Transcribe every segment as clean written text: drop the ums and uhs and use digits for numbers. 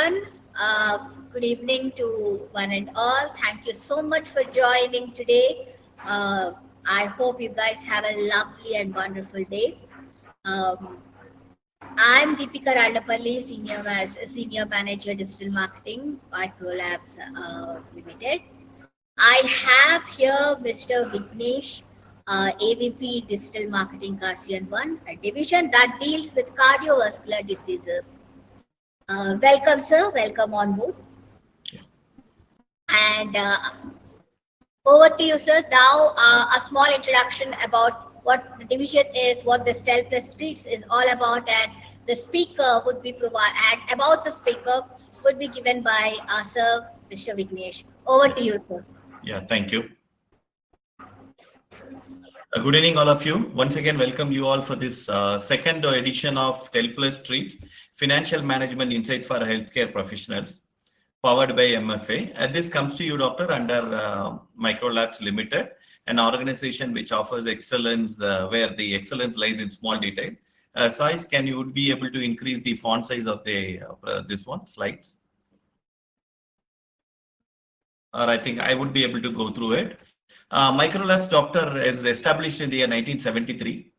everyone. Good evening to one and all. Thank you so much for joining today. I hope you guys have a lovely and wonderful day. I'm Deepika Rallapalli, Senior Manager Digital Marketing, Microlabs Limited. I have here Mr. Vignesh, AVP Digital Marketing ASEAN 1, a division that deals with cardiovascular diseases. Welcome, sir. Welcome on board. And over to you, sir. Now, a small introduction about what the division is, what the Telplus Treats is all about, and the speaker would be provided. And about the speaker would be given by Sir Mr. Vignesh. Over to you, sir. Yeah, thank you. Good evening, all of you. Once again, welcome you all for this second edition of Telplus Treats Financial Management Insight for Healthcare Professionals, powered by MFA. This comes to you, Doctor, under Microlabs Limited, an organization which offers excellence where the excellence lies in small detail. Size, can you be able to increase the font size of the this one slides? Or I think I would be able to go through it. Microlabs, Doctor, is established in the year 1973.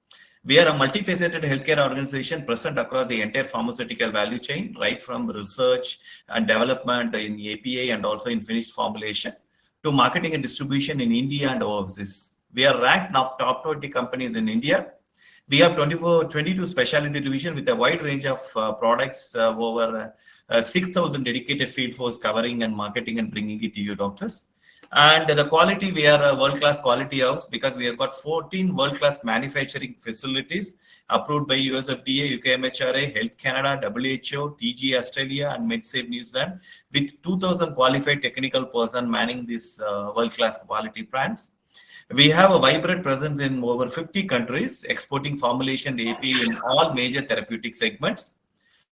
We are a multifaceted healthcare organization present across the entire pharmaceutical value chain, right from research and development in API and also in finished formulation to marketing and distribution in India and overseas. We are ranked top 20 companies in India. We have 22 specialty division with a wide range of products, over 6,000 dedicated field force covering and marketing and bringing it to you, doctors. And the quality, we are a world-class quality house because we have got 14 world-class manufacturing facilities approved by US FDA, UK MHRA, Health Canada, WHO, TG Australia, and MedSafe New Zealand, with 2,000 qualified technical persons manning these world-class quality brands. We have a vibrant presence in over 50 countries, exporting formulation API in all major therapeutic segments.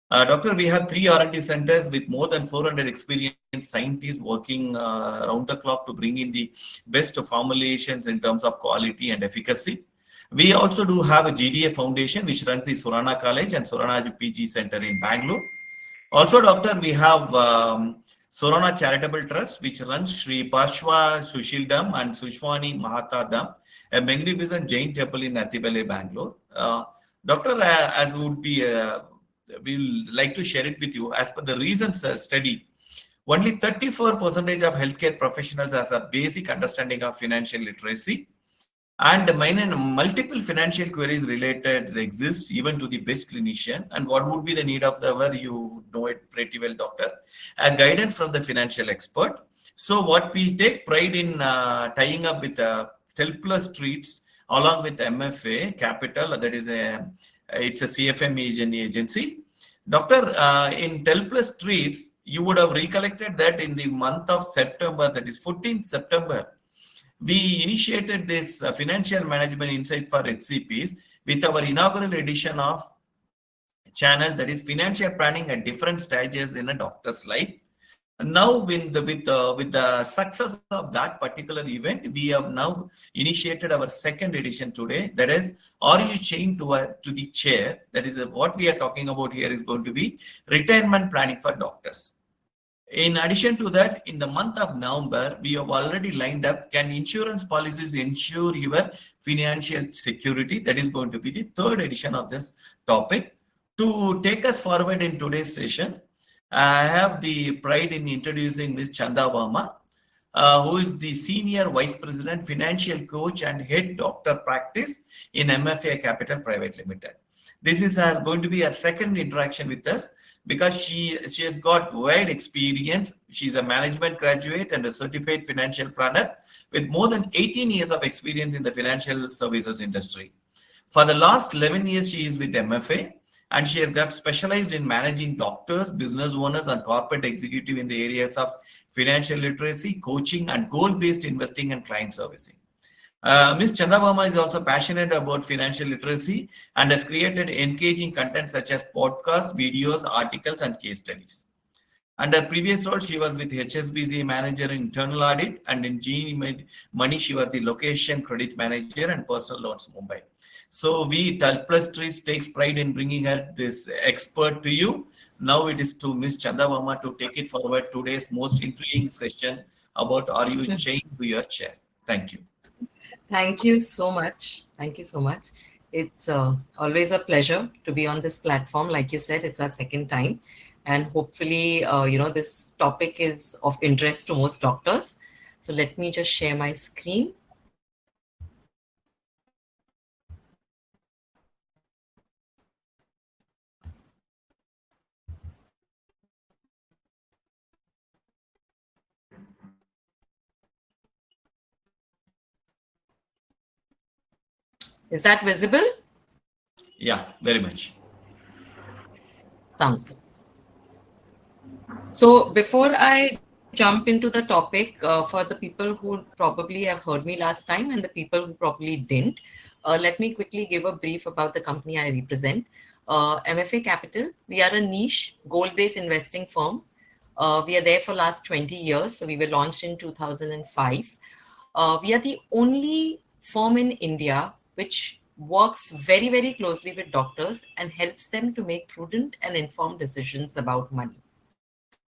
Doctor, we have 3 R&D centers with more than 400 experienced scientists working around the clock to bring in the best formulations in terms of quality and efficacy. We also do have a GDA Foundation, which runs the Surana College and Surana PG Center in Bangalore. Also, Doctor, we have Surana Charitable Trust, which runs Sri Pashwa Sushildam and Sushwani Mahatadam, a magnificent Jain temple in Nathibale, Bangalore. Doctor, as would be we'll like to share it with you. As per the recent study, only 34% of healthcare professionals has a basic understanding of financial literacy, and multiple financial queries related exists even to the best clinician. And what would be the need of the hour? You know it pretty well, doctor. Guidance from the financial expert. So what we take pride in tying up with Telplus Treats along with MFA Capital, that is it's a CFM agency. Doctor, in Telplus Treats, you would have recollected that in the month of September, that is 14th September, we initiated this financial management insight for HCPs with our inaugural edition of channel, that is financial planning at different stages in a doctor's life. Now, with the success of that particular event, we have now initiated our second edition today. That is, are you chained to the chair? That is what we are talking about here is going to be retirement planning for doctors. In addition to that, in the month of November, we have already lined up, can insurance policies ensure your financial security? That is going to be the third edition of this topic. To take us forward in today's session, I have the pride in introducing Ms. Chanda Verma, who is the Senior Vice President, Financial Coach and Head Doctor Practice in MFA Capital Private Limited. This is going to be her second interaction with us because she has got wide experience. She's a management graduate and a certified financial planner with more than 18 years of experience in the financial services industry. For the last 11 years, she is with MFA. And she has got specialized in managing doctors, business owners, and corporate executive in the areas of financial literacy, coaching, and goal-based investing and client servicing. Ms. Chanda Verma is also passionate about financial literacy and has created engaging content such as podcasts, videos, articles, and case studies. Under previous role, she was with HSBC Manager in Internal Audit, and in Genie Money, she was the Location Credit Manager and Personal Loans Mumbai. So we, Telplus Treats, takes pride in bringing her this expert to you. Now it is to Miss Chandavama to take it forward today's most intriguing session about are you chained to your chair. Thank you. Thank you so much. Thank you so much. It's always a pleasure to be on this platform. Like you said, it's our second time. And hopefully, this topic is of interest to most doctors. So let me just share my screen. Is that visible? Yeah, very much. Sounds good. So before I jump into the topic, for the people who probably have heard me last time and the people who probably didn't, let me quickly give a brief about the company I represent. MFA Capital, we are a niche goal-based investing firm. We are there for last 20 years. So we were launched in 2005. We are the only firm in India which works very, very closely with doctors and helps them to make prudent and informed decisions about money.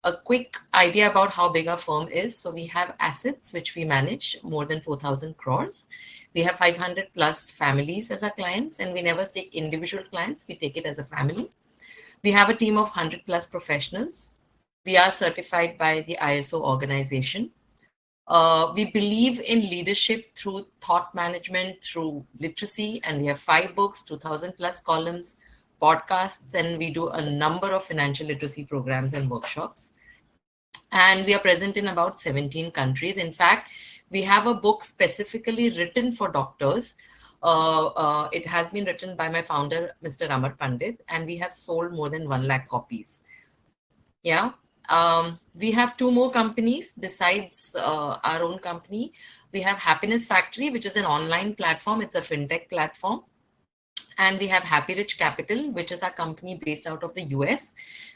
A quick idea about how big our firm is. So we have assets which we manage more than 4,000 crores. We have 500 plus families as our clients, and we never take individual clients. We take it as a family. We have a team of 100 plus professionals. We are certified by the ISO organization. We believe in leadership through thought management, through literacy, and we have 5 books, 2,000 plus columns, podcasts, and we do a number of financial literacy programs and workshops. And we are present in about 17 countries. In fact, we have a book specifically written for doctors. It has been written by my founder, Mr. Amar Pandit, and we have sold more than 1 lakh copies. Yeah. We have 2 more companies besides our own company. We have Happiness Factory, which is an online platform. It's a fintech platform. And we have Happy Rich Capital, which is our company based out of the US,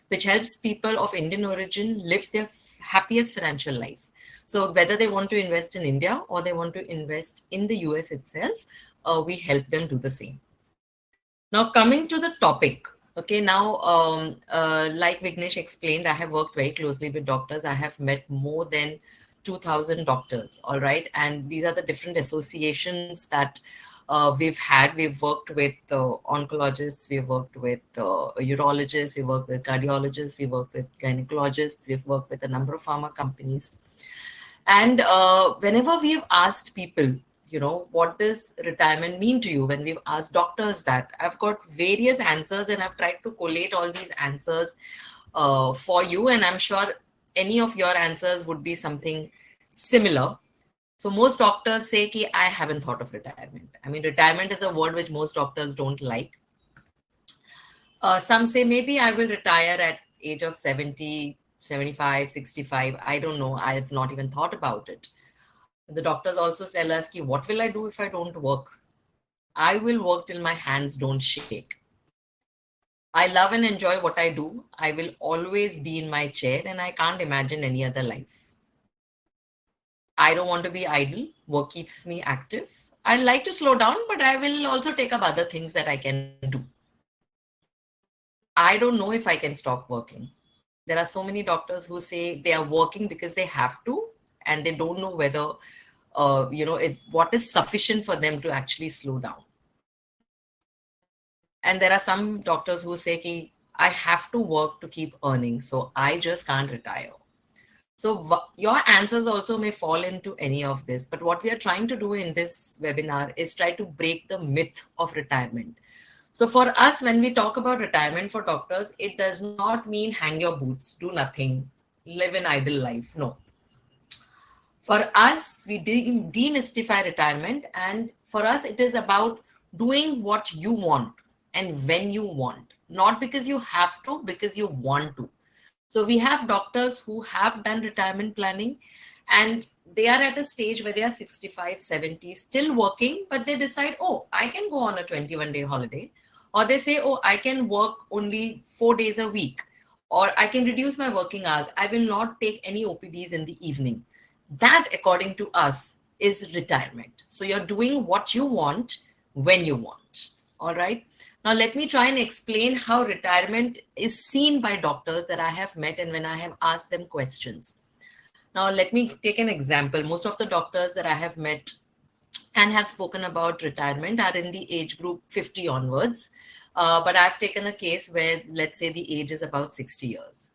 which helps people of Indian origin live their happiest financial life. So whether they want to invest in India or they want to invest in the US itself, we help them do the same. Now, coming to the topic. Okay, now, like Vignesh explained, I have worked very closely with doctors. I have met more than 2,000 doctors, all right? And these are the different associations that we've had. We've worked with oncologists, we've worked with urologists, we've worked with cardiologists, we've worked with gynecologists, we've worked with a number of pharma companies. And whenever we've asked people, what does retirement mean to you? When we've asked doctors that, I've got various answers and I've tried to collate all these answers for you. And I'm sure any of your answers would be something similar. So most doctors say, I haven't thought of retirement. I mean, retirement is a word which most doctors don't like. Some say, maybe I will retire at age of 70, 75, 65. I don't know. I have not even thought about it. The doctors also tell us, what will I do if I don't work? I will work till my hands don't shake. I love and enjoy what I do. I will always be in my chair and I can't imagine any other life. I don't want to be idle. Work keeps me active. I like to slow down, but I will also take up other things that I can do. I don't know if I can stop working. There are so many doctors who say they are working because they have to, and they don't know whether, what is sufficient for them to actually slow down. And there are some doctors who say, I have to work to keep earning, so I just can't retire. So your answers also may fall into any of this. But what we are trying to do in this webinar is try to break the myth of retirement. So for us, when we talk about retirement for doctors, it does not mean hang your boots, do nothing, live an idle life. No. For us, we demystify retirement. And for us, it is about doing what you want and when you want. Not because you have to, because you want to. So we have doctors who have done retirement planning and they are at a stage where they are 65, 70, still working, but they decide, I can go on a 21-day holiday. Or they say, I can work only 4 days a week. Or I can reduce my working hours. I will not take any OPDs in the evening. That, according to us, is retirement. So you're doing what you want when you want. All right. Now, let me try and explain how retirement is seen by doctors that I have met and when I have asked them questions. Now, let me take an example. Most of the doctors that I have met and have spoken about retirement are in the age group 50 onwards. But I've taken a case where, let's say, the age is about 60 years.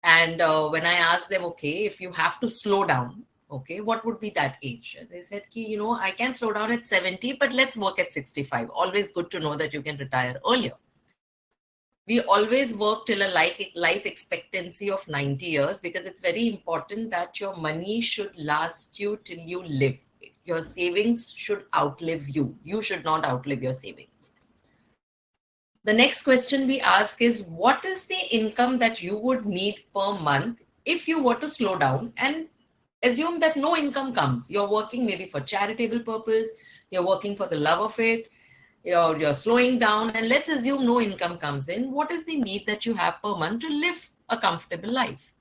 And when I asked them, okay, if you have to slow down, okay, what would be that age? And they said, I can slow down at 70, but let's work at 65. Always good to know that you can retire earlier. We always work till a life expectancy of 90 years because it's very important that your money should last you till you live. Your savings should outlive you. You should not outlive your savings. The next question we ask is, what is the income that you would need per month if you were to slow down and assume that no income comes? You're working maybe for charitable purpose, you're working for the love of it, you're slowing down, and let's assume no income comes in. What is the need that you have per month to live a comfortable life?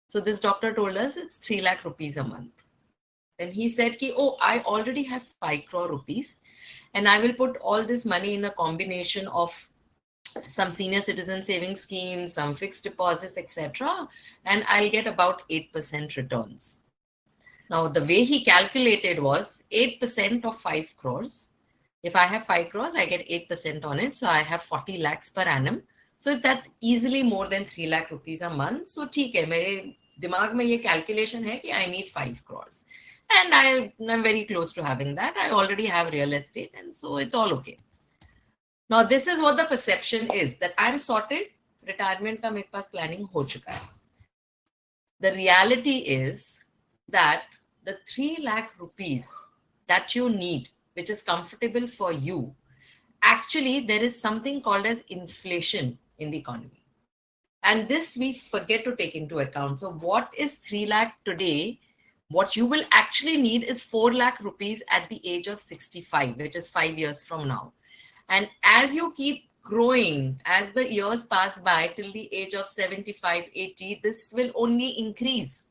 So this doctor told us it's 3 lakh rupees a month. Then he said, I already have 5 crore rupees and I will put all this money in a combination of some senior citizen savings schemes, some fixed deposits, etc. And I'll get about 8% returns. Now, the way he calculated was 8% of 5 crores. If I have 5 crores, I get 8% on it. So I have 40 lakhs per annum. So that's easily more than 3 lakh rupees a month. So ठीक है, मेरे दिमाग में ये calculation है कि I need 5 crores. And I'm very close to having that. I already have real estate and so it's all okay. Now, this is what the perception is, that I'm sorted, retirement का मेरे पास planning हो चुका है. The reality is that the 3 lakh rupees that you need, which is comfortable for you, actually there is something called as inflation in the economy. And this we forget to take into account. So what is 3 lakh today? What you will actually need is 4 lakh rupees at the age of 65, which is 5 years from now. And as you keep growing, as the years pass by till the age of 75, 80, this will only increase.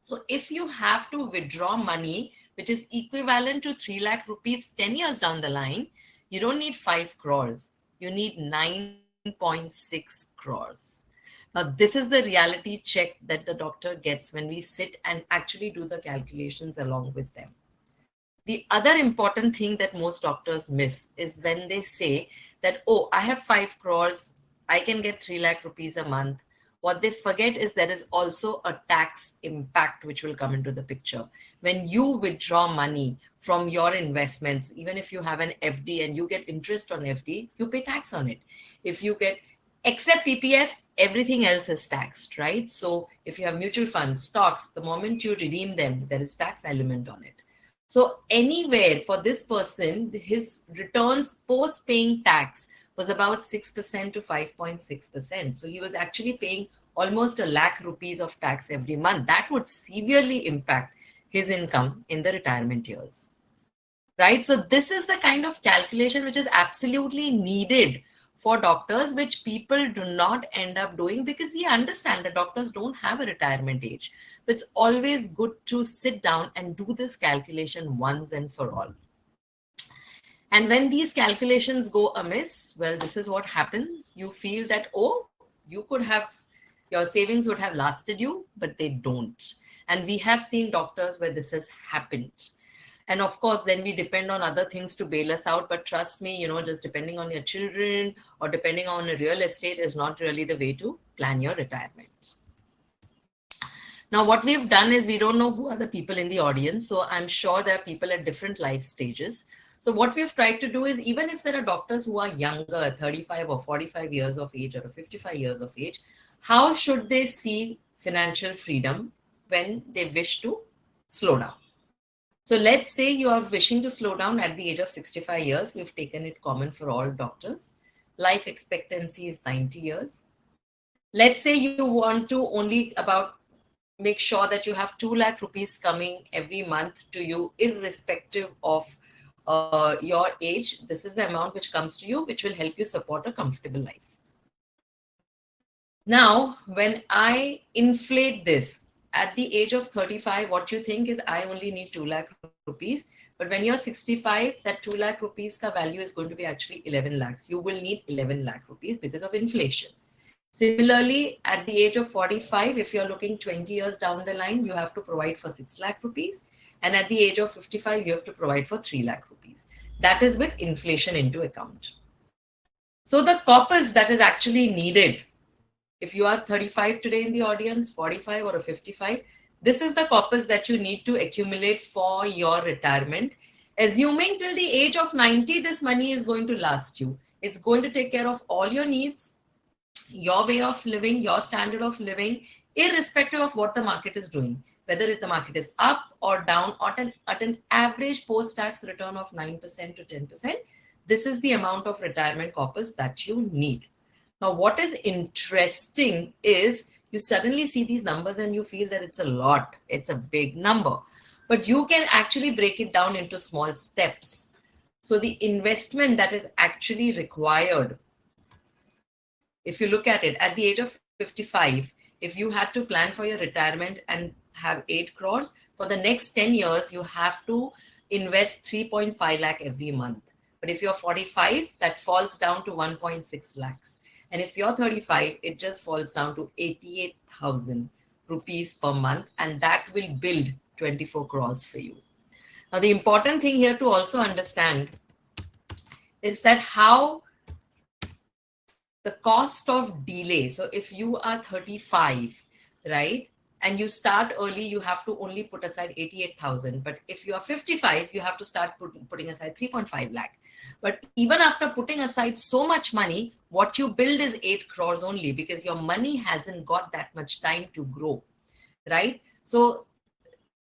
So if you have to withdraw money, which is equivalent to 3 lakh rupees 10 years down the line, you don't need 5 crores. You need 9.6 crores. Now, this is the reality check that the doctor gets when we sit and actually do the calculations along with them. The other important thing that most doctors miss is when they say that, I have 5 crores, I can get 3 lakh rupees a month. What they forget is there is also a tax impact which will come into the picture. When you withdraw money from your investments, even if you have an FD and you get interest on FD, you pay tax on it. If you get, except PPF, everything else is taxed, right? So if you have mutual funds, stocks, the moment you redeem them, there is tax element on it. So anywhere for this person, his returns post paying tax was about 6% to 5.6%. So he was actually paying almost 1 lakh rupees of tax every month. That would severely impact his income in the retirement years, right? So this is the kind of calculation which is absolutely needed for doctors, which people do not end up doing because we understand that doctors don't have a retirement age. But it's always good to sit down and do this calculation once and for all. And when these calculations go amiss, well, this is what happens. You feel that, you could have, your savings would have lasted you, but they don't. And we have seen doctors where this has happened. And of course, then we depend on other things to bail us out. But trust me, just depending on your children or depending on a real estate is not really the way to plan your retirement. Now, what we've done is we don't know who are the people in the audience. So I'm sure there are people at different life stages. So what we've tried to do is, even if there are doctors who are younger, 35 or 45 years of age or 55 years of age, how should they see financial freedom when they wish to slow down? So let's say you are wishing to slow down at the age of 65 years. We've taken it common for all doctors. Life expectancy is 90 years. Let's say you want to only make sure that you have 2 lakh rupees coming every month to you, irrespective of your age. This is the amount which comes to you, which will help you support a comfortable life. Now, when I inflate this at the age of 35, what you think is I only need 2 lakh rupees. But when you're 65, that 2 lakh rupees ka value is going to be actually 11 lakhs. You will need 11 lakh rupees because of inflation. Similarly, at the age of 45, if you're looking 20 years down the line, you have to provide for 6 lakh rupees. And at the age of 55, you have to provide for 3 lakh rupees. That is with inflation into account. So the corpus that is actually needed, if you are 35 today in the audience, 45 or a 55, this is the corpus that you need to accumulate for your retirement. Assuming till the age of 90, this money is going to last you. It's going to take care of all your needs, your way of living, your standard of living, irrespective of what the market is doing. Whether if the market is up or down, at an average post-tax return of 9% to 10%, this is the amount of retirement corpus that you need. Now, what is interesting is you suddenly see these numbers and you feel that it's a lot, it's a big number, but you can actually break it down into small steps. So the investment that is actually required, if you look at it at the age of 55, if you had to plan for your retirement and have 8 crores, for the next 10 years, you have to invest 3.5 lakh every month. But if you're 45, that falls down to 1.6 lakhs. And if you're 35, it just falls down to 88,000 rupees per month. And that will build 24 crores for you. Now, the important thing here to also understand is that how the cost of delay. So if you are 35, right, and you start early, you have to only put aside 88,000. But if you are 55, you have to start putting aside 3.5 lakh. But even after putting aside so much money, what you build is 8 crores only because your money hasn't got that much time to grow, right? So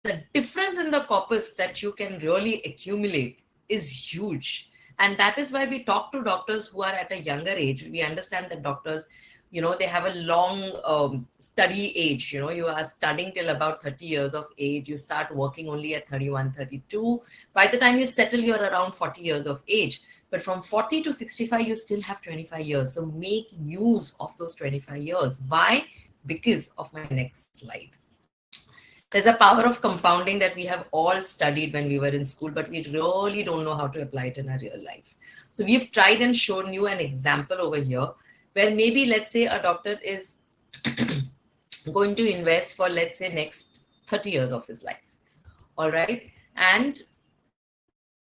the difference in the corpus that you can really accumulate is huge. And that is why we talk to doctors who are at a younger age. We understand that doctors, they have a long study age. You are studying till about 30 years of age. You start working only at 31, 32. By the time you settle, you're around 40 years of age. But from 40 to 65, you still have 25 years. So make use of those 25 years. Why? Because of my next slide. There's a power of compounding that we have all studied when we were in school, but we really don't know how to apply it in our real life. So we've tried and shown you an example over here where maybe, let's say, a doctor is going to invest for, let's say, next 30 years of his life. All right. And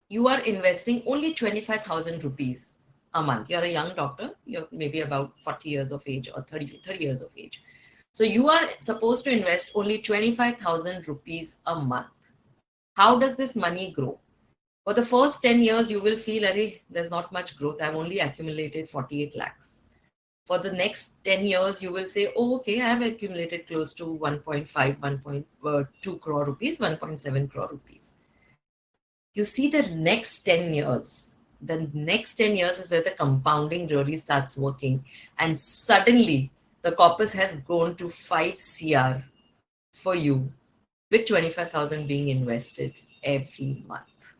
you are investing only 25,000 rupees a month. You're a young doctor. You're maybe about 40 years of age or 30 years of age. So you are supposed to invest only 25,000 rupees a month. How does this money grow? For the first 10 years, you will feel, there's not much growth. I've only accumulated 48 lakhs. For the next 10 years, you will say, oh, okay, I've accumulated close to 1.5, 1.2 crore rupees, 1.7 crore rupees. You see the next 10 years. The next 10 years is where the compounding really starts working. And suddenly, the corpus has grown to 5 CR for you, with 25,000 being invested every month.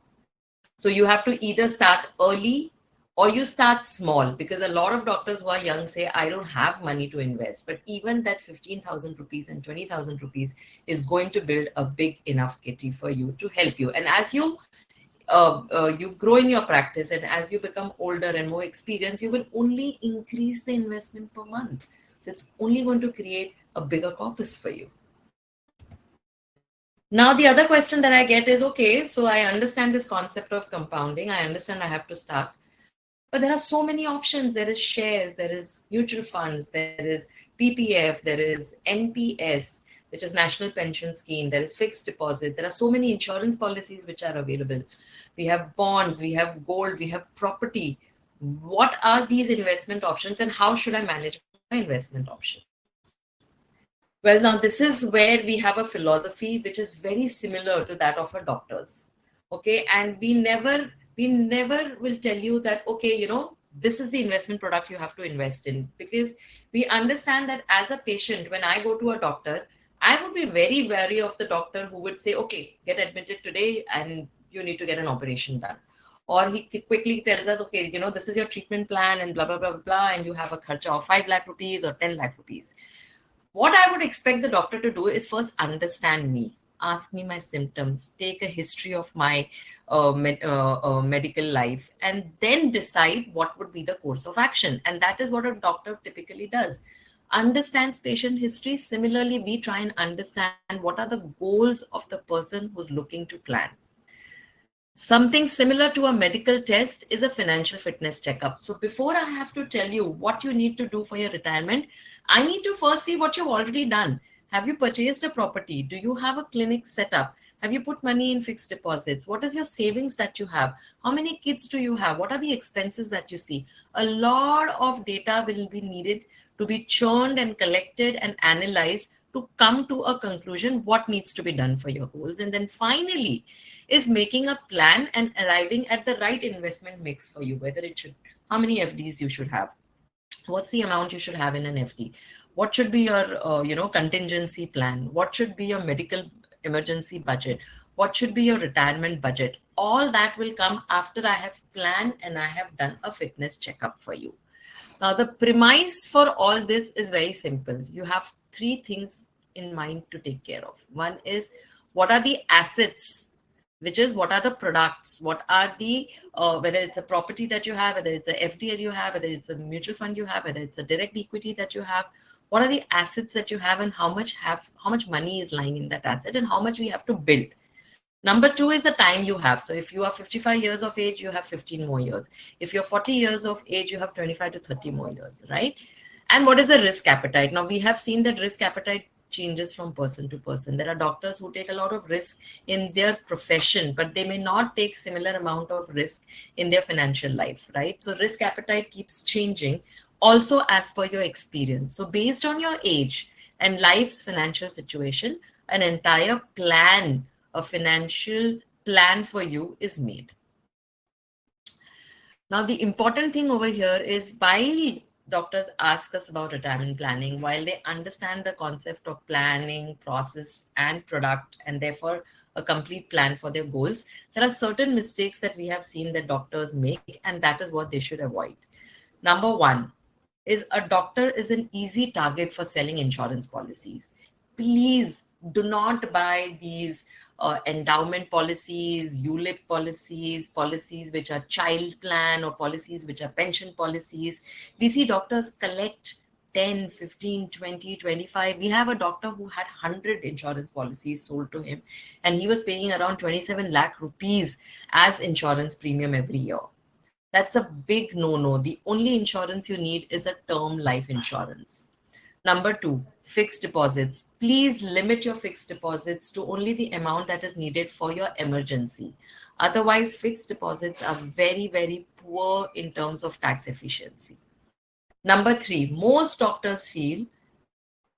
So you have to either start early or you start small, because a lot of doctors who are young say, I don't have money to invest. But even that 15,000 rupees and 20,000 rupees is going to build a big enough kitty for you to help you. And as you grow in your practice and as you become older and more experienced, you will only increase the investment per month. So it's only going to create a bigger corpus for you. Now, the other question that I get is, okay, so I understand this concept of compounding. I understand I have to start. But there are so many options. There is shares, there is mutual funds, there is PPF, there is NPS, which is National Pension Scheme. There is fixed deposit. There are so many insurance policies which are available. We have bonds, we have gold, we have property. What are these investment options and how should I manage my investment options? Well, now this is where we have a philosophy which is very similar to that of our doctors. Okay, and we never will tell you that, okay, this is the investment product you have to invest in, because we understand that as a patient, when I go to a doctor, I would be very wary of the doctor who would say, okay, get admitted today and you need to get an operation done. Or he quickly tells us, okay, this is your treatment plan and blah, blah, blah, blah, and you have a kharcha of 5 lakh rupees or 10 lakh rupees. What I would expect the doctor to do is first understand me, ask me my symptoms, take a history of my medical life, and then decide what would be the course of action. And that is what a doctor typically does. Understands patient history. Similarly, we try and understand what are the goals of the person who's looking to plan. Something similar to a medical test is a financial fitness checkup. So before I have to tell you what you need to do for your retirement, I need to first see what you've already done. Have you purchased a property? Do you have a clinic set up? Have you put money in fixed deposits? What is your savings that you have? How many kids do you have? What are the expenses that you see? A lot of data will be needed to be churned and collected and analyzed to come to a conclusion what needs to be done for your goals. And then finally is making a plan and arriving at the right investment mix for you, whether it should, how many FDs you should have, what's the amount you should have in an FD, what should be your contingency plan, what should be your medical emergency budget, what should be your retirement budget. All that will come after I have planned and I have done a fitness checkup for you. Now, the premise for all this is very simple. You have three things in mind to take care of. One is, what are the assets, which is what are the products, what are the, whether it's a property that you have, whether it's a FD that you have, whether it's a mutual fund you have, whether it's a direct equity that you have, what are the assets that you have and how much money is lying in that asset and how much we have to build. Number two is the time you have. So if you are 55 years of age, you have 15 more years. If you're 40 years of age, you have 25 to 30 more years, right? And what is the risk appetite? Now, we have seen that risk appetite changes from person to person. There are doctors who take a lot of risk in their profession, but they may not take similar amount of risk in their financial life, right? So risk appetite keeps changing also as per your experience. So based on your age and life's financial situation, an entire plan, a financial plan for you is made. Now, the important thing over here is, while doctors ask us about retirement planning, while they understand the concept of planning, process, and product, and therefore a complete plan for their goals, there are certain mistakes that we have seen that doctors make, and that is what they should avoid. Number one is, a doctor is an easy target for selling insurance policies. Please do not buy these endowment policies, ULIP policies, policies which are child plan, or policies which are pension policies. We see doctors collect 10, 15, 20, 25. We have a doctor who had 100 insurance policies sold to him, and he was paying around 27 lakh rupees as insurance premium every year. That's a big no-no. The only insurance you need is a term life insurance. Number two, fixed deposits. Please limit your fixed deposits to only the amount that is needed for your emergency. Otherwise, fixed deposits are very, very poor in terms of tax efficiency. Number three, most doctors feel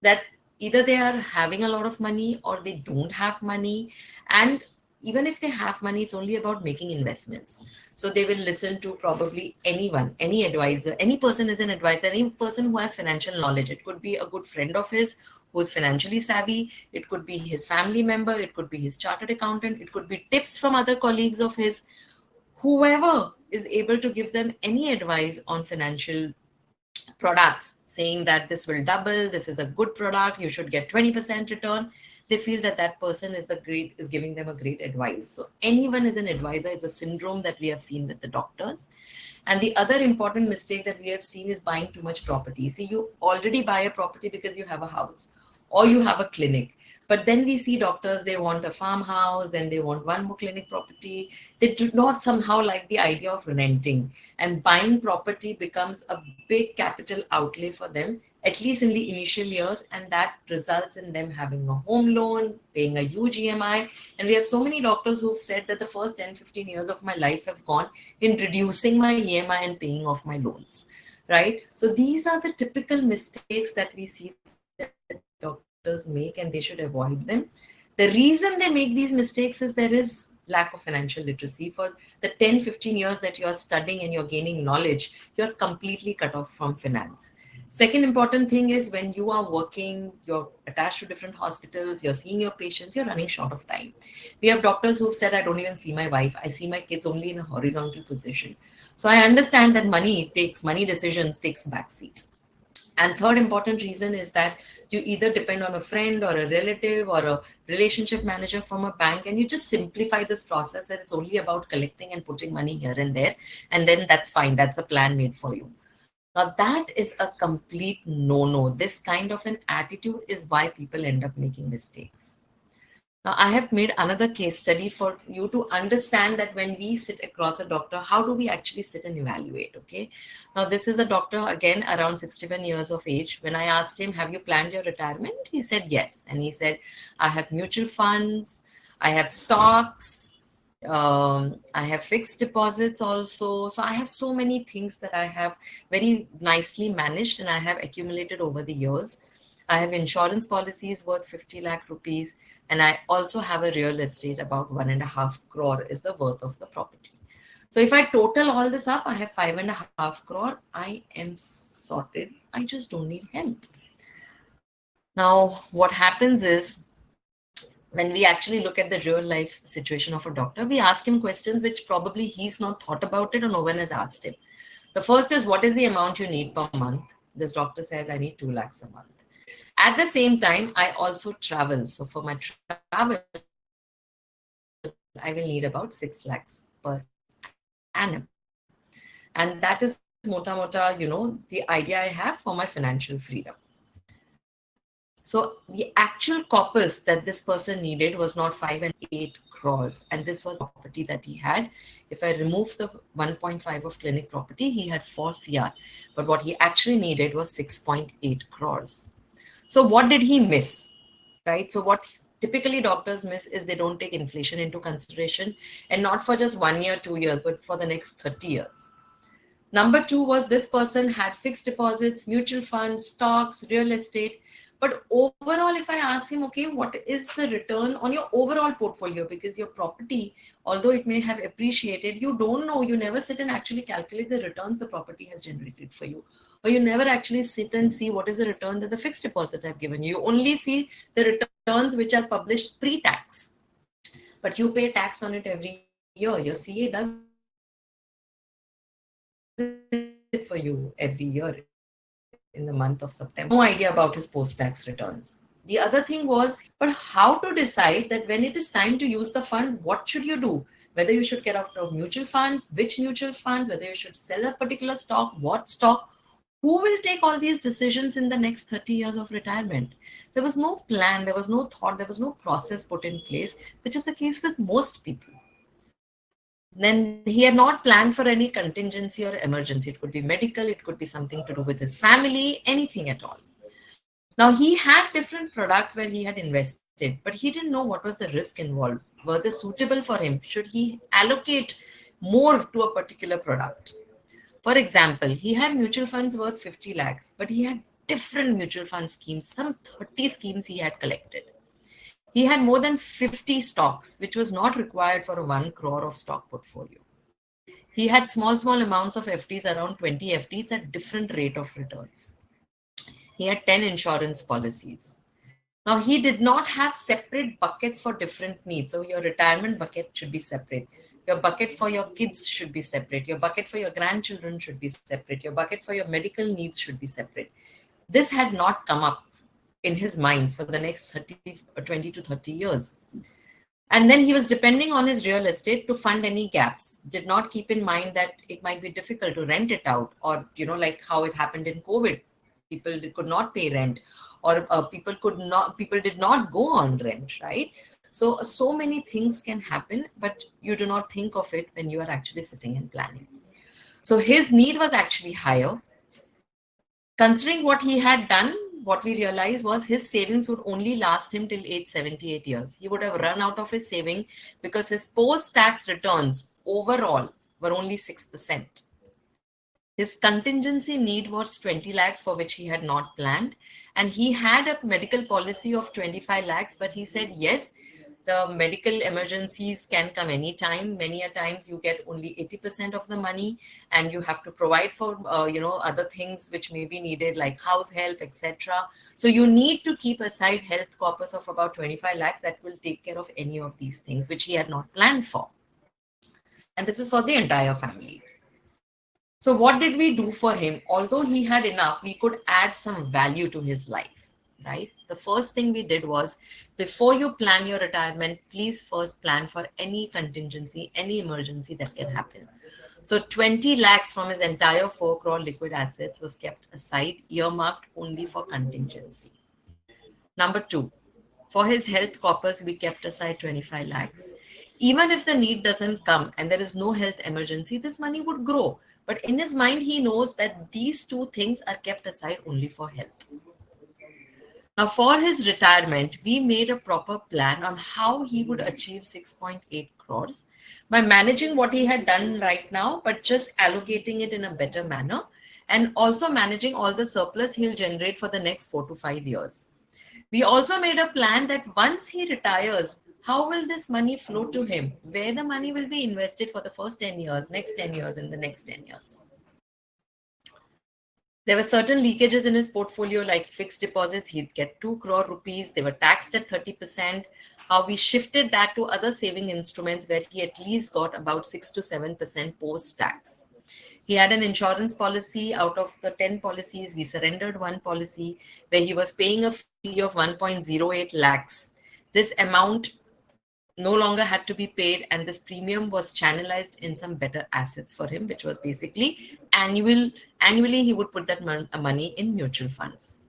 that either they are having a lot of money or they don't have money. And even if they have money, it's only about making investments. So they will listen to probably anyone, any advisor, any person is an advisor, any person who has financial knowledge. It could be a good friend of his who's financially savvy. It could be his family member. It could be his chartered accountant. It could be tips from other colleagues of his. Whoever is able to give them any advice on financial products, saying that this will double, this is a good product, you should get 20% return, they feel that that person is giving them a great advice. So anyone is an advisor is a syndrome that we have seen with the doctors. And the other important mistake that we have seen is buying too much property. See, you already buy a property because you have a house or you have a clinic. But then we see doctors, they want a farmhouse, then they want one more clinic property. They do not somehow like the idea of renting. And buying property becomes a big capital outlay for them, at least in the initial years. And that results in them having a home loan, paying a huge EMI. And we have so many doctors who've said that the first 10, 15 years of my life have gone in reducing my EMI and paying off my loans, right? So these are the typical mistakes that we see that doctors make, and they should avoid them. The reason they make these mistakes is there is lack of financial literacy. For the 10, 15 years that you're studying and you're gaining knowledge, you're completely cut off from finance. Second important thing is, when you are working, you're attached to different hospitals, you're seeing your patients, you're running short of time. We have doctors who've said, I don't even see my wife. I see my kids only in a horizontal position. So I understand that money decisions takes a backseat. And third important reason is that you either depend on a friend or a relative or a relationship manager from a bank, and you just simplify this process that it's only about collecting and putting money here and there, and then that's fine. That's a plan made for you. Now, that is a complete no-no. This kind of an attitude is why people end up making mistakes. Now, I have made another case study for you to understand that when we sit across a doctor, how do we actually sit and evaluate, okay? Now, this is a doctor, again, around 61 years of age. When I asked him, have you planned your retirement? He said, yes. And he said, I have mutual funds, I have stocks, I have fixed deposits also. So I have so many things that I have very nicely managed and I have accumulated over the years. I have insurance policies worth 50 lakh rupees, and I also have a real estate about 1.5 crore is the worth of the property. So if I total all this up, I have 5.5 crore. I am sorted. I just don't need help. Now, what happens is when we actually look at the real life situation of a doctor, we ask him questions which probably he's not thought about it or no one has asked him. The first is, what is the amount you need per month? This doctor says, I need 2 lakhs a month. At the same time, I also travel. So for my travel, I will need about 6 lakhs per annum. And that is mota, the idea I have for my financial freedom. So the actual corpus that this person needed was not 5 and 8 crores. And this was property that he had. If I remove the 1.5 of clinic property, he had 4 CR. But what he actually needed was 6.8 crores. So what did he miss, right? So what typically doctors miss is they don't take inflation into consideration, and not for just 1 year, 2 years, but for the next 30 years. Number 2 was this person had fixed deposits, mutual funds, stocks, real estate. But overall, if I ask him, okay, what is the return on your overall portfolio? Because your property, although it may have appreciated, you don't know, you never sit and actually calculate the returns the property has generated for you. Or you never actually sit and see what is the return that the fixed deposit have given you. You only see the returns which are published pre-tax. But you pay tax on it every year. Your CA does it for you every year in the month of September. No idea about his post-tax returns. The other thing was, but how to decide that when it is time to use the fund, what should you do? Whether you should get out of mutual funds, which mutual funds, whether you should sell a particular stock, what stock. Who will take all these decisions in the next 30 years of retirement? There was no plan, there was no thought, there was no process put in place, which is the case with most people. Then he had not planned for any contingency or emergency. It could be medical, it could be something to do with his family, anything at all. Now, he had different products where he had invested, but he didn't know what was the risk involved. Were they suitable for him? Should he allocate more to a particular product? For example, he had mutual funds worth 50 lakhs, but he had different mutual fund schemes, some 30 schemes he had collected. He had more than 50 stocks, which was not required for a 1 crore of stock portfolio. He had small amounts of FDs, around 20 FDs at different rate of returns. He had 10 insurance policies. Now, he did not have separate buckets for different needs. So your retirement bucket should be separate. Your bucket for your kids should be separate. Your bucket for your grandchildren should be separate. Your bucket for your medical needs should be separate. This had not come up in his mind for the next 20 to 30 years. And then he was depending on his real estate to fund any gaps. Did not keep in mind that it might be difficult to rent it out, or, like how it happened in COVID. People could not pay rent, or people did not go on rent, right? So many things can happen, but you do not think of it when you are actually sitting and planning. So his need was actually higher. Considering what he had done, what we realized was his savings would only last him till age 78 years. He would have run out of his saving because his post-tax returns overall were only 6%. His contingency need was 20 lakhs for which he had not planned. And he had a medical policy of 25 lakhs, but he said, yes, the medical emergencies can come anytime. Many a times you get only 80% of the money, and you have to provide for, other things which may be needed, like house help, etc. So you need to keep aside health corpus of about 25 lakhs that will take care of any of these things, which he had not planned for. And this is for the entire family. So what did we do for him? Although he had enough, we could add some value to his life, right? The first thing we did was, before you plan your retirement, please first plan for any contingency, any emergency that can happen. So 20 lakhs from his entire 4 crore liquid assets was kept aside, earmarked only for contingency. Number two, for his health corpus, we kept aside 25 lakhs. Even if the need doesn't come and there is no health emergency, this money would grow. But in his mind, he knows that these two things are kept aside only for health. Now, for his retirement, we made a proper plan on how he would achieve 6.8 crores by managing what he had done right now, but just allocating it in a better manner, and also managing all the surplus he'll generate for the next 4 to 5 years. We also made a plan that once he retires, how will this money flow to him? Where the money will be invested for the first 10 years, next 10 years, and the next 10 years. There were certain leakages in his portfolio, like fixed deposits. He'd get 2 crore rupees. They were taxed at 30%. How we shifted that to other saving instruments where he at least got about 6 to 7% post-tax. He had an insurance policy. Out of the 10 policies, we surrendered one policy where he was paying a fee of 1.08 lakhs. This amount no longer had to be paid, and this premium was channelized in some better assets for him, which was basically annually he would put that money in mutual funds.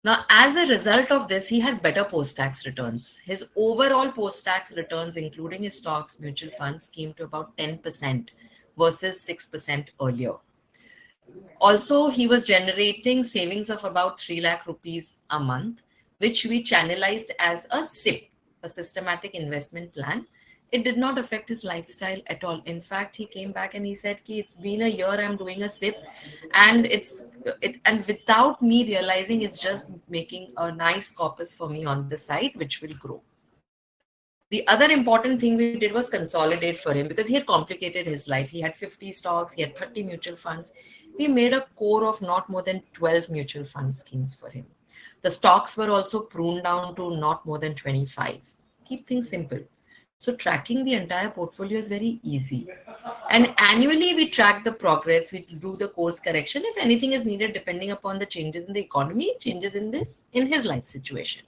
Now, as a result of this, he had better post-tax returns. His overall post-tax returns, including his stocks, mutual funds, came to about 10% versus 6% earlier. Also, he was generating savings of about 3 lakh rupees a month, which we channelized as a SIP, a systematic investment plan. It did not affect his lifestyle at all. In fact, he came back and he said, it's been a year I'm doing a SIP, and and without me realizing, it's just making a nice corpus for me on the side, which will grow. The other important thing we did was consolidate for him, because he had complicated his life. He had 50 stocks, he had 30 mutual funds. We made a core of not more than 12 mutual fund schemes for him. The stocks were also pruned down to not more than 25. Keep things simple. So tracking the entire portfolio is very easy. And annually we track the progress, we do the course correction if anything is needed, depending upon the changes in the economy, changes in his life situation.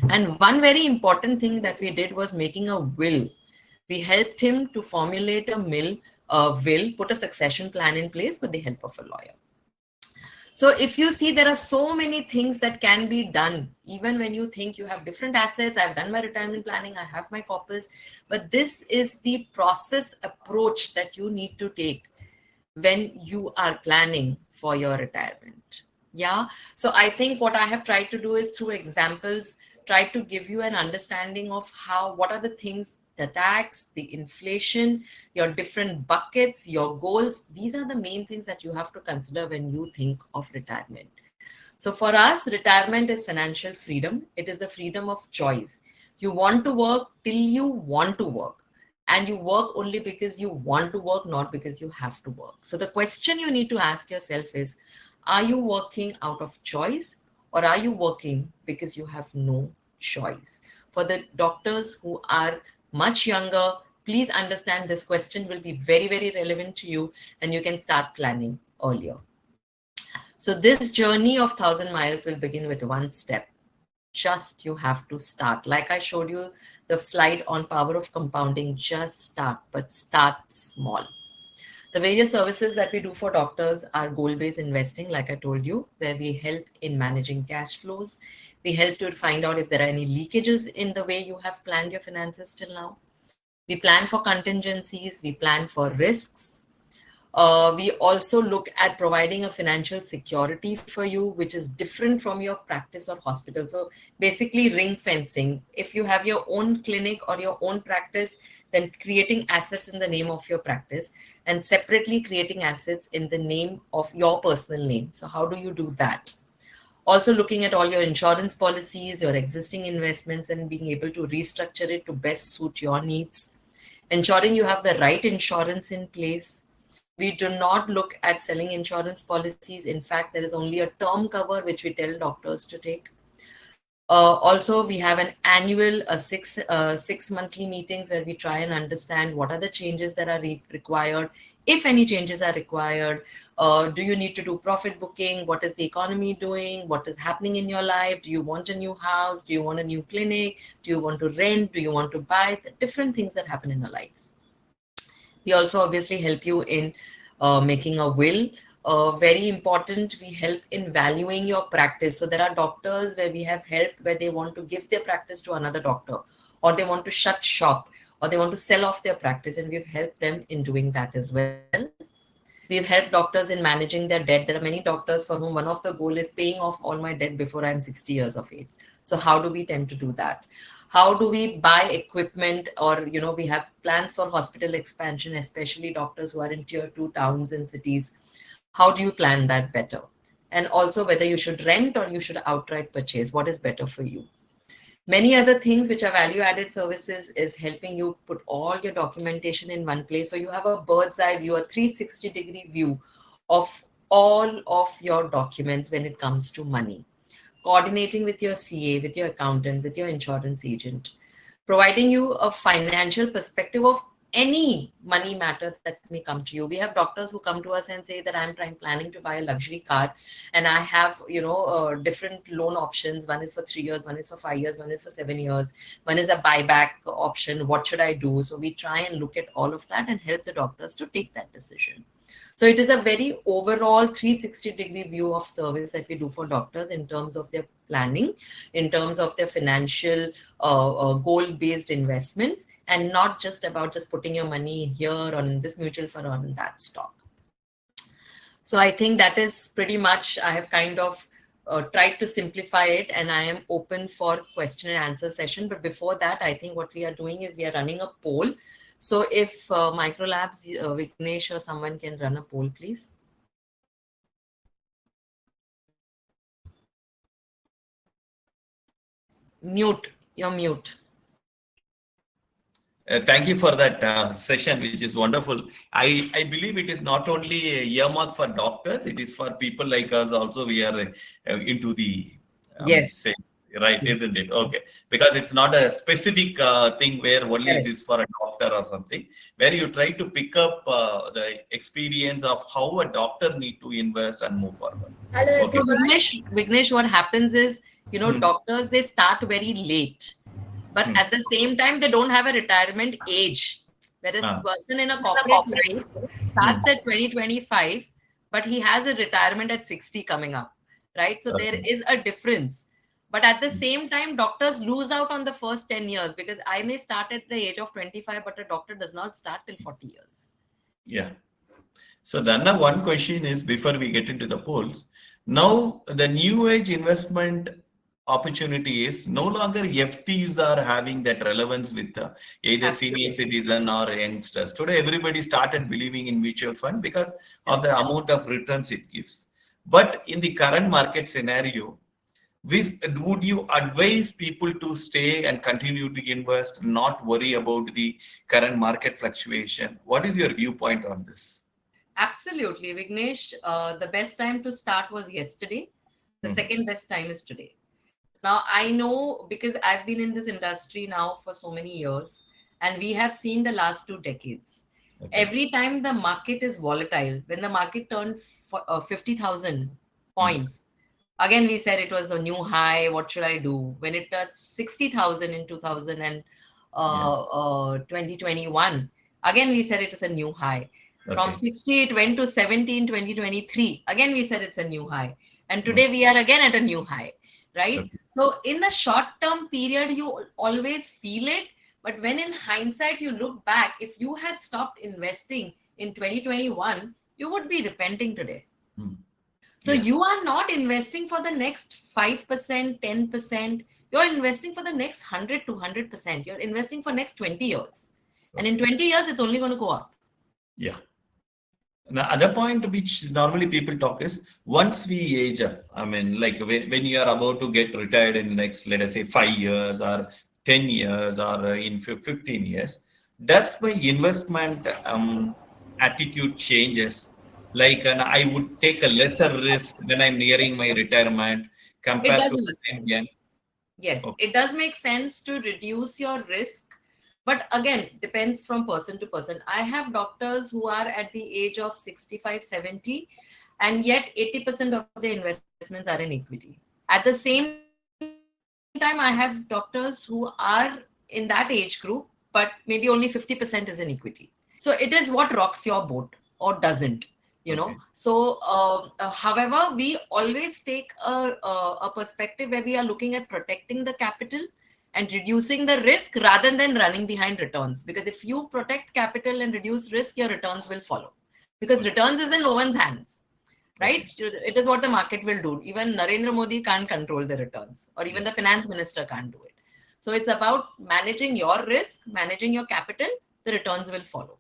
And one very important thing that we did was making a will. We helped him to formulate a will, put a succession plan in place with the help of a lawyer. So if you see, there are so many things that can be done, even when you think you have different assets. I've done my retirement planning, I have my corpus, but this is the process approach that you need to take when you are planning for your retirement. Yeah. So I think what I have tried to do is, through examples, try to give you an understanding of what are the things, the tax, the inflation, your different buckets, your goals. These are the main things that you have to consider when you think of retirement. So for us, retirement is financial freedom. It is the freedom of choice. You want to work till you want to work. And you work only because you want to work, not because you have to work. So the question you need to ask yourself is, are you working out of choice, or are you working because you have no choice? For the doctors who are much younger, please understand this question will be very, very relevant to you, and you can start planning earlier. So this journey of 1,000 miles will begin with one step. Just you have to start. Like I showed you the slide on power of compounding, just start, but start small. The various services that we do for doctors are goal-based investing, like I told you, where we help in managing cash flows. We help to find out if there are any leakages in the way you have planned your finances till now. We plan for contingencies. We plan for risks. We also look at providing a financial security for you, which is different from your practice or hospital. So basically ring fencing. If you have your own clinic or your own practice, then creating assets in the name of your practice, and separately creating assets in the name of your personal name. So how do you do that? Also looking at all your insurance policies, your existing investments, and being able to restructure it to best suit your needs. Ensuring you have the right insurance in place. We do not look at selling insurance policies. In fact, there is only a term cover which we tell doctors to take. Also, we have an annual six monthly meetings where we try and understand what are the changes that are required if any changes are required. Do you need to do profit booking? What is the economy doing? What is happening in your life? Do you want a new house? Do you want a new clinic? Do you want to rent? Do you want to buy? The different things that happen in our lives. We also obviously help you in making a will. Very important, we help in valuing your practice. So there are doctors where we have helped where they want to give their practice to another doctor, or they want to shut shop, or they want to sell off their practice, and we've helped them in doing that as well. We've helped doctors in managing their debt. There are many doctors for whom one of the goal is paying off all my debt before I'm 60 years of age. So how do we tend to do that? How do we buy equipment, or we have plans for hospital expansion, especially doctors who are in tier 2 towns and cities. How do you plan that better? And also whether you should rent or you should outright purchase, what is better for you? Many other things which are value added services is helping you put all your documentation in one place. So you have a bird's eye view, a 360-degree view of all of your documents when it comes to money. Coordinating with your CA, with your accountant, with your insurance agent, providing you a financial perspective of any money matter that may come to you. We have doctors who come to us and say that I'm planning to buy a luxury car, and I have different loan options. One is for 3 years, one is for 5 years, one is for 7 years, one is a buyback option. What should I do? So we try and look at all of that and help the doctors to take that decision. So it is a very overall 360-degree view of service that we do for doctors in terms of their planning, in terms of their financial goal-based investments, and not just about just putting your money here or in this mutual fund or in that stock. So I think that is pretty much, I have kind of tried to simplify it, and I am open for question and answer session. But before that, I think what we are doing is we are running a poll. So if Microlabs, Vignesh or someone can run a poll, please. Mute, you're mute. Thank you for that session, which is wonderful. I believe it is not only earmarked for doctors, it is for people like us also. We are into the sales, right? Isn't it? Okay. Because it's not a specific thing where only it is for a doctor or something, where you try to pick up the experience of how a doctor need to invest and move forward. Okay. So Vignesh, what happens is, doctors, they start very late. But at the same time, they don't have a retirement age. Whereas a person in a corporate life starts at 2025, but he has a retirement at 60 coming up, right? So there is a difference. But at the same time, doctors lose out on the first 10 years because I may start at the age of 25, but a doctor does not start till 40 years. Yeah. So then one question is, before we get into the polls, now the new age investment opportunity is no longer FTs are having that relevance with either senior citizen or youngsters. Today, everybody started believing in mutual fund because of the amount of returns it gives. But in the current market scenario, would you advise people to stay and continue to invest, not worry about the current market fluctuation? What is your viewpoint on this? Absolutely, Vignesh. The best time to start was yesterday. The second best time is today. Now, I know because I've been in this industry now for so many years, and we have seen the last 2 decades. Okay. Every time the market is volatile, when the market turned 50,000 points, again, we said it was the new high. What should I do? When it touched 60,000 in 2021, again, we said it is a new high. Okay. From 60, it went to 70 in 2023. Again, we said it's a new high. And today we are again at a new high, right? Okay. So in the short-term period, you always feel it. But when in hindsight, you look back, if you had stopped investing in 2021, you would be repenting today. So you are not investing for the next 5%, 10%. You're investing for the next 100 to 100%. You're investing for next 20 years. And in 20 years, it's only going to go up. Yeah. The other point which normally people talk is once we age up, I mean, like when you are about to get retired in the next, let us say 5 years or 10 years or in 15 years, does my investment attitude changes? Like I would take a lesser risk when I'm nearing my retirement compared to Yes, okay. It does make sense to reduce your risk. But again, depends from person to person. I have doctors who are at the age of 65, 70, and yet 80% of their investments are in equity. At the same time, I have doctors who are in that age group, but maybe only 50% is in equity. So it is what rocks your boat or doesn't, Okay. However, we always take a perspective where we are looking at protecting the capital and reducing the risk rather than running behind returns. Because if you protect capital and reduce risk, your returns will follow. Because returns is in no one's hands, right? It is what the market will do. Even Narendra Modi can't control the returns, or even the finance minister can't do it. So it's about managing your risk, managing your capital, the returns will follow.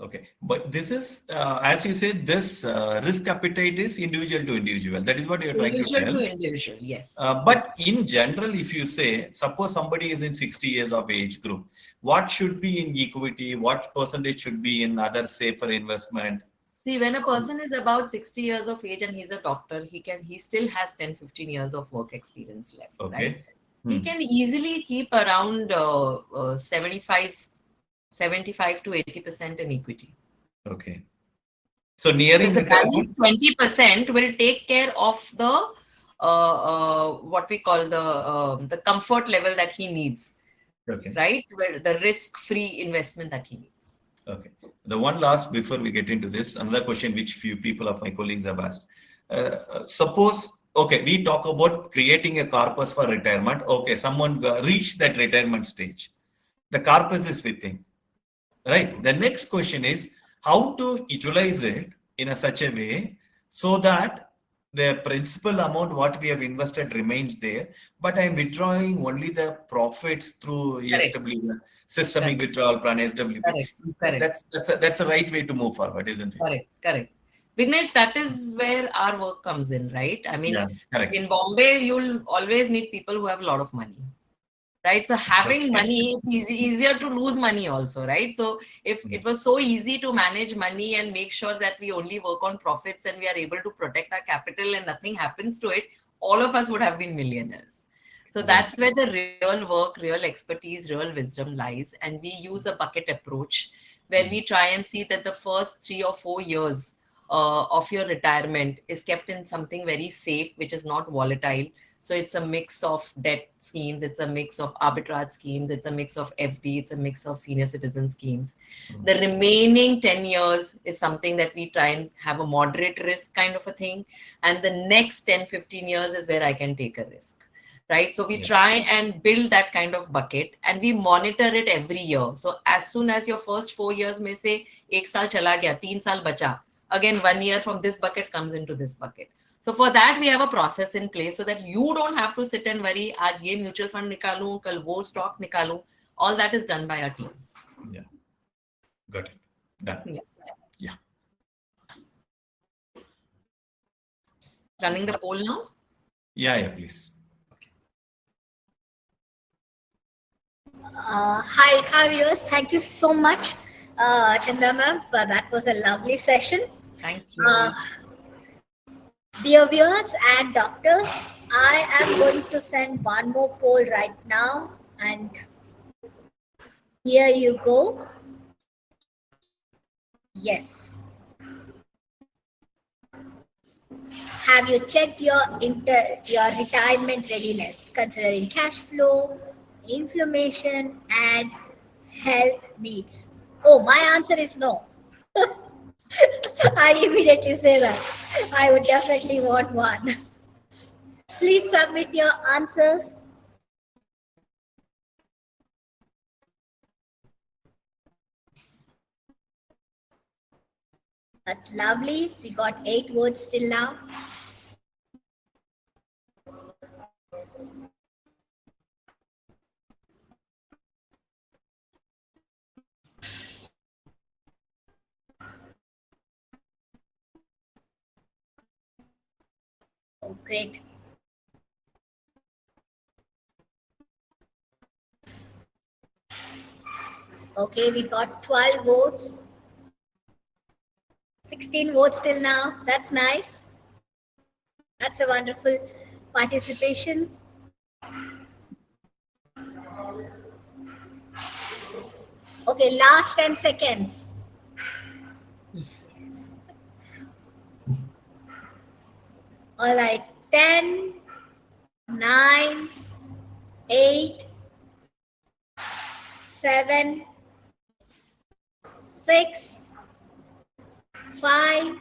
Okay, but this is, as you said, this risk appetite is individual to individual. That is what you're trying to Individual tell. to individual, yes. But in general, if you say, suppose somebody is in 60 years of age group, what should be in equity? What percentage should be in other safer investment? See, when a person is about 60 years of age and he's a doctor, he still has 10, 15 years of work experience left, right? Okay. He can easily keep around 75 to 80% in equity. Okay. So nearing Because the retirement. balance 20% will take care of the what we call the comfort level that he needs, Okay. right? Where the risk-free investment that he needs. Okay. The one last before we get into this, another question which few people of my colleagues have asked. Suppose, okay, we talk about creating a corpus for retirement. Okay, someone reached that retirement stage. The corpus is with him, right? The next question is how to utilize it in such a way so that the principal amount what we have invested remains there, but I'm withdrawing only the profits through Correct. SW, systemic withdrawal plan, SWP. Correct. That's a right way to move forward, isn't it? Correct. Vignesh, that is where our work comes in, right? I mean, Yeah, correct. in Bombay, you'll always meet people who have a lot of money, right? So having money is easier to lose money also, right? So if it was so easy to manage money and make sure that we only work on profits and we are able to protect our capital and nothing happens to it, all of us would have been millionaires. So that's where the real work, real expertise, real wisdom lies. And we use a bucket approach where we try and see that the first 3 or 4 years of your retirement is kept in something very safe, which is not volatile. So it's a mix of debt schemes, it's a mix of arbitrage schemes, it's a mix of FD, it's a mix of senior citizen schemes. The remaining 10 years is something that we try and have a moderate risk kind of a thing. And the next 10, 15 years is where I can take a risk. Right. So we try and build that kind of bucket and we monitor it every year. So as soon as your first 4 years may say, 1 saal chala gaya, 3 saal bacha, again, 1 year from this bucket comes into this bucket. So for that, we have a process in place so that you don't have to sit and worry, aaj ye mutual fund nikalu, kal wo stock nikalu. All that is done by our team. Yeah. Got it. Done. Yeah. Running the poll now? Yeah, please. Hi viewers. Thank you so much, Chanda ma'am. That was a lovely session. Thank you. Dear viewers and doctors, I am going to send one more poll right now, and here you go. Yes. Have you checked your retirement readiness, considering cash flow, inflammation, and health needs? Oh, my answer is no. I immediately say that. I would definitely want one. Please submit your answers. That's lovely. We got 8 votes till now. Oh, great. Okay, we got 12 votes. 16 votes till now. That's nice. That's a wonderful participation. Okay, last 10 seconds. All right, 10, 9, 8, 7, 6, 5,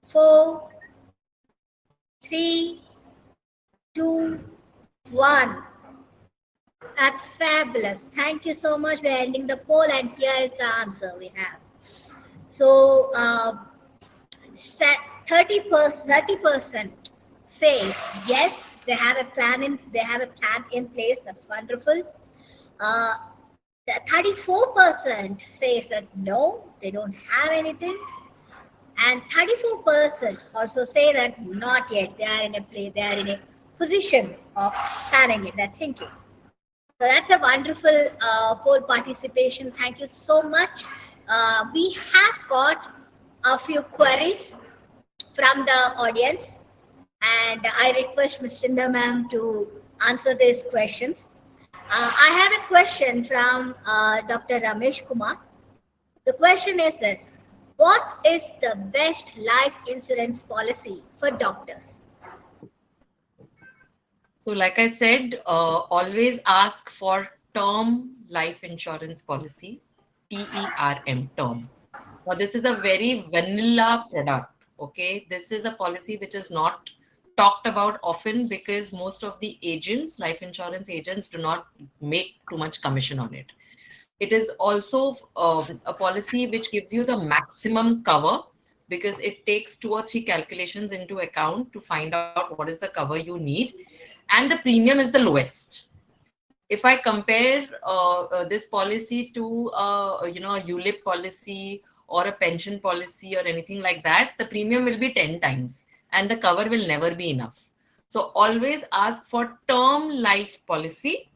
4, 3, 2, 1. That's fabulous. Thank you so much. We're ending the poll, and here is the answer we have. So, 30% says yes, they have a plan in place. That's wonderful. The 34% says that no, they don't have anything, and 34% also say that not yet. They are in a position of planning it. They're thinking. So that's a wonderful poll participation. Thank you so much. We have got a few queries from the audience, and I request Ms. Chinda ma'am to answer these questions. I have a question from Dr. Ramesh Kumar. The question is this: what is the best life insurance policy for doctors? So like I said, always ask for term life insurance policy, TERM, term. Now this is a very vanilla product. Okay, this is a policy which is not talked about often because most of the agents, life insurance agents, do not make too much commission on it. It is also a policy which gives you the maximum cover because it takes 2 or 3 calculations into account to find out what is the cover you need, and the premium is the lowest. If I compare this policy to a ULIP policy or a pension policy or anything like that, the premium will be 10 times and the cover will never be enough. So always ask for term life policy.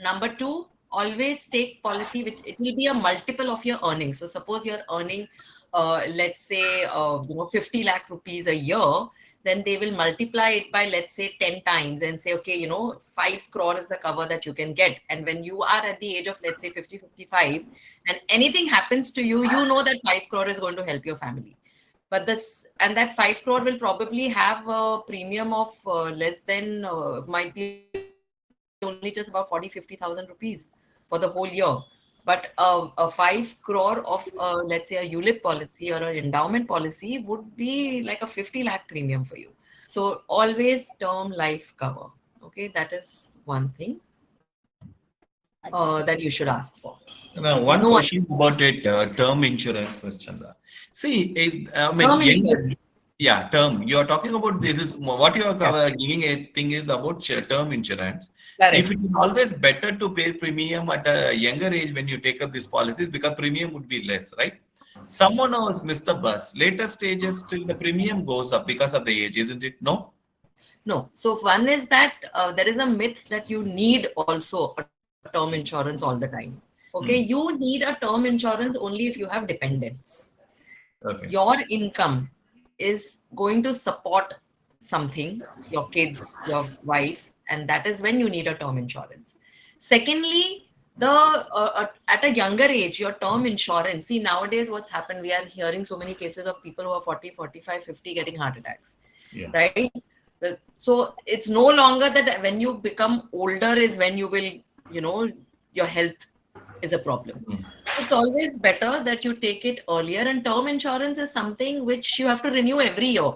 Number 2, always take policy which it will be a multiple of your earnings. So suppose you're earning let's say 50 lakh rupees a year, then they will multiply it by, let's say, 10 times and say, okay, 5 crore is the cover that you can get. And when you are at the age of, let's say, 50, 55, and anything happens to you, you know that 5 crore is going to help your family. But that 5 crore will probably have a premium of less than, might be only just about 40, 50,000 rupees for the whole year. But a 5 crore of, let's say, a ULIP policy or an endowment policy would be like a 50 lakh premium for you. So always term life cover. Okay, that is one thing that you should ask for. Now, one question about it, term insurance, Ms. Chandra. See, term. You are talking about this is what you are giving a thing is about term insurance. Correct. If it is always better to pay premium at a younger age when you take up these policies because premium would be less, right? Someone who has missed the bus, later stages still the premium goes up because of the age, isn't it? No? No. So one is that there is a myth that you need also a term insurance all the time. Okay, you need a term insurance only if you have dependents. Okay. Your income is going to support something, your kids, your wife, and that is when you need a term insurance. Secondly, at a younger age, your term insurance, see nowadays what's happened, we are hearing so many cases of people who are 40, 45, 50 getting heart attacks, right? So it's no longer that when you become older is when you will, your health is a problem. It's always better that you take it earlier, and term insurance is something which you have to renew every year.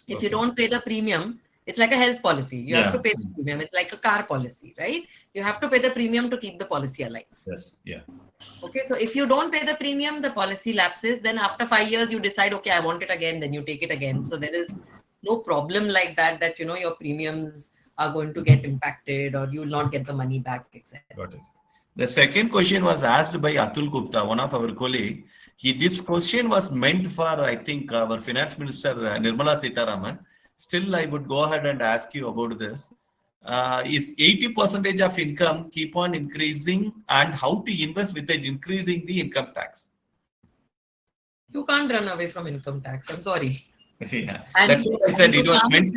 If you don't pay the premium, it's like a health policy. You have to pay the premium. It's like a car policy, right? You have to pay the premium to keep the policy alive. Yes. Yeah. Okay. So if you don't pay the premium, the policy lapses. Then after 5 years, you decide, okay, I want it again. Then you take it again. So there is no problem like that, your premiums are going to get impacted or you will not get the money back, etc. Got it. The second question was asked by Atul Gupta, one of our colleagues. This question was meant for, I think, our Finance Minister, Nirmala Sitharaman. Still, I would go ahead and ask you about this. Is 80% of income keep on increasing, and how to invest without increasing the income tax? You can't run away from income tax. I'm sorry. Yeah, that's what I said. It was meant.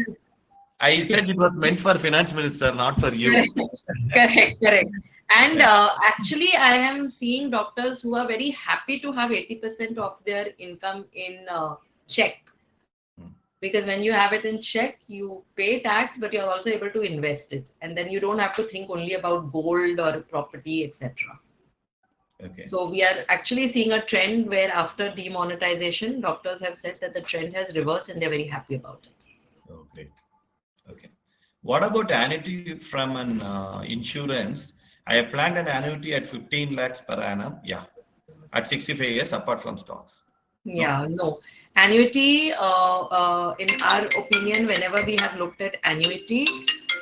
I said it was meant for Finance Minister, not for you. Correct. And actually, I am seeing doctors who are very happy to have 80% of their income in check. Because when you have it in check, you pay tax, but you're also able to invest it. And then you don't have to think only about gold or property, etc. Okay. So we are actually seeing a trend where after demonetization, doctors have said that the trend has reversed and they're very happy about it. Oh, great. Okay. What about annuity from an insurance? I have planned an annuity at 15 lakhs per annum. Yeah. At 65 years apart from stocks. Yeah, no. Annuity, in our opinion, whenever we have looked at annuity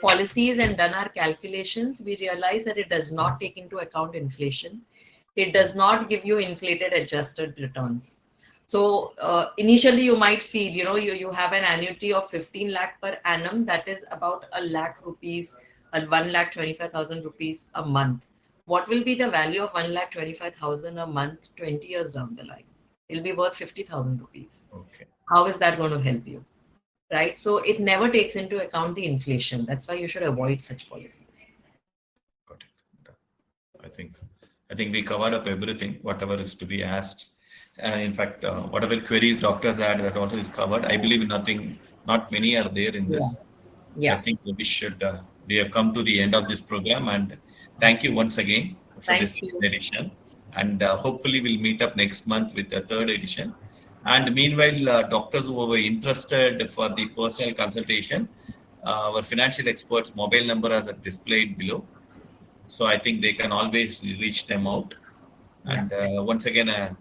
policies and done our calculations, we realize that it does not take into account inflation. It does not give you inflated adjusted returns. So initially you might feel, you have an annuity of 15 lakh per annum, that is about a lakh rupees, 1,25,000 rupees a month. What will be the value of 1,25,000 a month 20 years down the line? It'll be worth 50,000 rupees. Okay. How is that going to help you? Right? So it never takes into account the inflation. That's why you should avoid such policies. Got it. I think we covered up everything, whatever is to be asked. In fact, whatever queries doctors had, that also is covered. I believe not many are there in this. Yeah. I think we have come to the end of this program, and thank you once again for this edition. And hopefully we'll meet up next month with the third edition. And meanwhile, doctors who were interested for the personal consultation, our financial experts' mobile number is displayed below. So I think they can always reach them out. And once again, a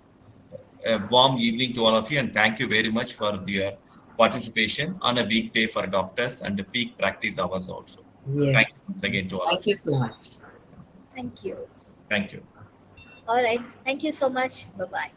warm evening to all of you, and thank you very much for your participation on a weekday for doctors and the peak practice hours also. Yes. Thank you once again to all of you. Thank you so much. Thank you. Thank you. All right. Thank you so much. Bye-bye.